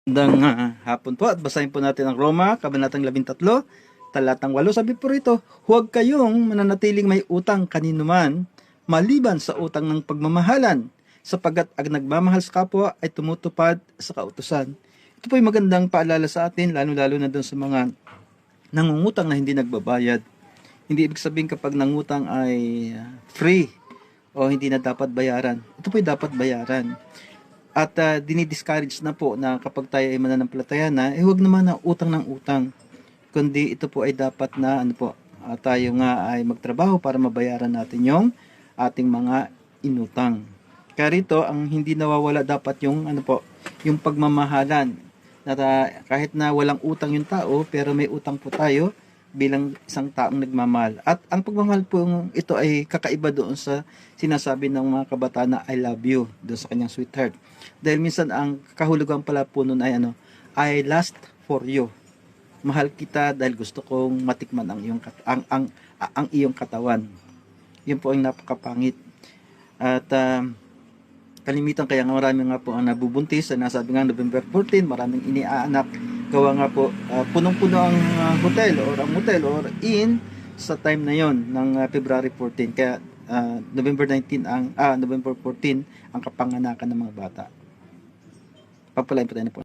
Magandang hapon po at basahin po natin ang Roma, Kabanatang 13, Talatang 8. Sabi po rito, huwag kayong mananatiling may utang kanino man, maliban sa utang ng pagmamahalan, sapagkat ang nagmamahal sa kapwa ay tumutupad sa kautusan. Ito po ay magandang paalala sa atin, lalo-lalo na doon sa mga nangungutang na hindi nagbabayad. Hindi ibig sabihin kapag nangutang ay free o hindi na dapat bayaran. Ito po ay dapat bayaran. At dinidiscourage na po na kapag tayo ay mananampalataya na, huwag naman na utang ng utang. Kundi ito po ay dapat na tayo nga ay magtrabaho para mabayaran natin yung ating mga inutang. Kaya rito, ang hindi nawawala dapat yung yung pagmamahalan. Na kahit na walang utang yung tao, pero may utang po tayo bilang isang taong nagmamahal. At ang pagmamahal po ito ay kakaiba doon sa sinasabi ng mga kabataan na I love you doon sa kanyang sweetheart. Dahil minsan ang kahulugan pala po nun ay I lust for you. Mahal kita dahil gusto kong matikman ang iyong ang iyong katawan. Yun po ang napakapangit. At kalimitan kaya nga marami nga po ang nabubuntis. Nasabi nga November 14, maraming iniaanak. Gawa nga po, punong-puno ang hotel or ang motel or inn sa time na yon ng February 14. Kaya November 14 ang kapanganakan ng mga bata. Papalain po tayo na po.